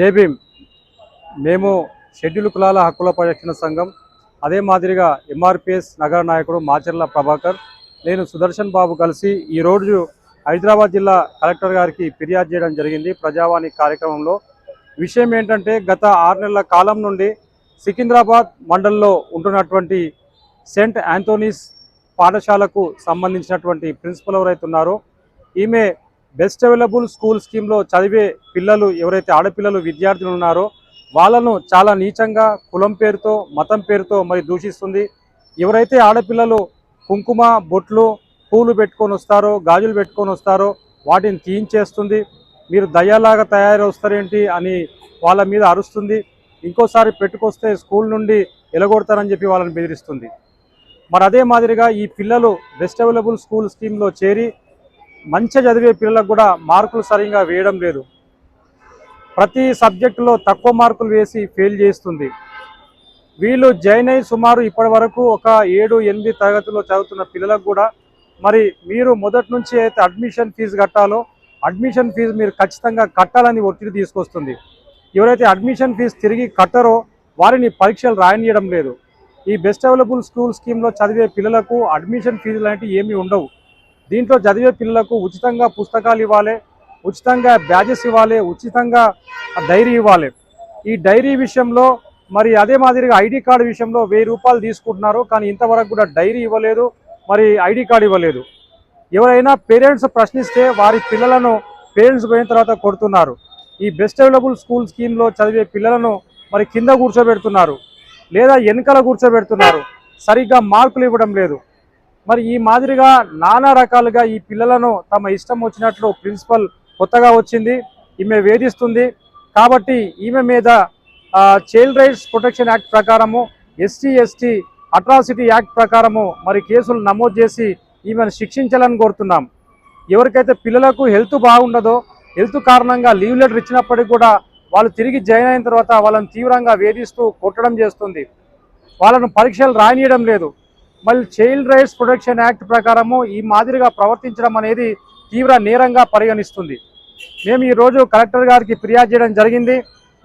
జై భీమ్. మేము షెడ్యూల్ కులాల హక్కుల పరిరక్షణ సంఘం, అదే మాదిరిగా ఎంఆర్పిఎస్ నగర నాయకుడు మాచర్ల ప్రభాకర్, నేను సుదర్శన్ బాబు కలిసి ఈరోజు హైదరాబాద్ జిల్లా కలెక్టర్ గారికి ఫిర్యాదు చేయడం జరిగింది. ప్రజావాణి కార్యక్రమంలో విషయం ఏంటంటే, గత 6 నెలల కాలం నుండి సికింద్రాబాద్ మండలంలో ఉంటున్నటువంటి సెయింట్ ఆంథోనీస్ పాఠశాలకు సంబంధించినటువంటి ప్రిన్సిపల్ ఎవరైతే ఉన్నారో, ఈమె బెస్ట్ అవైలబుల్ స్కూల్ స్కీమ్లో చదివే పిల్లలు ఎవరైతే ఆడపిల్లలు విద్యార్థులు ఉన్నారో వాళ్ళను చాలా నీచంగా కులం పేరుతో మతం పేరుతో మరి దూషిస్తుంది. ఎవరైతే ఆడపిల్లలు కుంకుమ బొట్లు పూలు పెట్టుకొని వస్తారో గాజులు పెట్టుకొని వస్తారో వాటిని తీయించేస్తుంది. మీరు దయ్యాలాగా తయారవుస్తారేంటి అని వాళ్ళ మీద అరుస్తుంది. ఇంకోసారి పెట్టుకొస్తే స్కూల్ నుండి ఎలగొడతారని చెప్పి వాళ్ళని బెదిరిస్తుంది. మరి అదే మాదిరిగా ఈ పిల్లలు బెస్ట్ అవైలబుల్ స్కూల్ స్కీమ్లో చేరి మంచిగా చదివే పిల్లలకు కూడా మార్కులు సరిగా వేయడం లేదు. ప్రతి సబ్జెక్టులో తక్కువ మార్కులు వేసి ఫెయిల్ చేస్తుంది. వీళ్ళు జాయిన్ అయ్యి సుమారు ఇప్పటి వరకు ఒక 7-8 తరగతుల్లో చదువుతున్న పిల్లలకు కూడా మరి మీరు మొదటి నుంచి అయితే అడ్మిషన్ ఫీజు కట్టాలో అడ్మిషన్ ఫీజు మీరు ఖచ్చితంగా కట్టాలని ఒత్తిడి తీసుకొస్తుంది. ఎవరైతే అడ్మిషన్ ఫీజు తిరిగి కట్టరో వారిని పరీక్షలు రాయనీయడం లేదు. ఈ బెస్ట్ అవైలబుల్ స్కూల్ స్కీమ్లో చదివే పిల్లలకు అడ్మిషన్ ఫీజులు లాంటివి ఏమీ ఉండవు. దీంట్లో చదివే పిల్లలకు ఉచితంగా పుస్తకాలు ఇవ్వాలి, ఉచితంగా బ్యాజెస్ ఇవ్వాలి, ఉచితంగా డైరీ ఇవ్వాలి. ఈ డైరీ విషయంలో మరి అదే మాదిరిగా ఐడి కార్డు విషయంలో 1000 రూపాయలు తీసుకుంటున్నారు. కానీ ఇంతవరకు కూడా డైరీ ఇవ్వలేదు, మరి ఐడి కార్డు ఇవ్వలేదు. ఎవరైనా పేరెంట్స్ ప్రశ్నిస్తే వారి పిల్లలను పేరెంట్స్ పోయిన తర్వాత కొడుతున్నారు. ఈ బెస్ట్ అవైలబుల్ స్కూల్ స్కీమ్లో చదివే పిల్లలను మరి కింద కూర్చోబెడుతున్నారు లేదా వెనకాల కూర్చోబెడుతున్నారు. సరిగ్గా మార్కులు ఇవ్వడం లేదు. మరి ఈ మాదిరిగా నానా రకాలుగా ఈ పిల్లలను తమ ఇష్టం వచ్చినట్లు ప్రిన్సిపల్ కొత్తగా వచ్చింది, ఈమె వేధిస్తుంది. కాబట్టి ఈమె మీద చైల్డ్ రైట్స్ ప్రొటెక్షన్ యాక్ట్ ప్రకారము, SC/ST అట్రాసిటీ యాక్ట్ ప్రకారము మరి కేసులు నమోదు చేసి ఈమెను శిక్షించాలని కోరుతున్నాం. ఎవరికైతే పిల్లలకు హెల్త్ బాగుండదో, హెల్త్ కారణంగా లీవ్ లెటర్ ఇచ్చినప్పటికీ కూడా వాళ్ళు తిరిగి జాయిన్ అయిన తర్వాత వాళ్ళని తీవ్రంగా వేధిస్తూ కొట్టడం చేస్తుంది. వాళ్ళను పరీక్షలు రాయనీయడం లేదు. మళ్ళీ చైల్డ్ రైట్స్ ప్రొటెక్షన్ యాక్ట్ ప్రకారము ఈ మాదిరిగా ప్రవర్తించడం అనేది తీవ్ర నేరంగా పరిగణిస్తుంది. మేము ఈరోజు కలెక్టర్ గారికి ఫిర్యాదు చేయడం జరిగింది.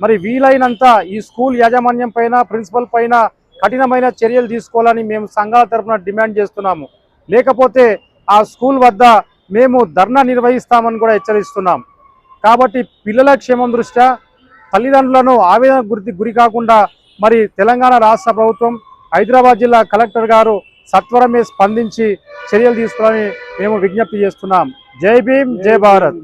మరి వీలైనంత ఈ స్కూల్ యాజమాన్యం పైన, ప్రిన్సిపల్ పైన కఠినమైన చర్యలు తీసుకోవాలని మేము సంఘాల తరఫున డిమాండ్ చేస్తున్నాము. లేకపోతే ఆ స్కూల్ వద్ద మేము ధర్నా నిర్వహిస్తామని కూడా హెచ్చరిస్తున్నాం. కాబట్టి పిల్లల క్షేమం దృష్ట్యా తల్లిదండ్రులను ఆవేదనకు గురి కాకుండా మరి తెలంగాణ రాష్ట్ర ప్రభుత్వం, హైదరాబాద్ జిల్లా కలెక్టర్ గారు సత్వరమే స్పందించి చర్యలు తీసుకోవాలని మేము విజ్ఞప్తి చేస్తున్నాం. జై భీమ్, జై భారత్.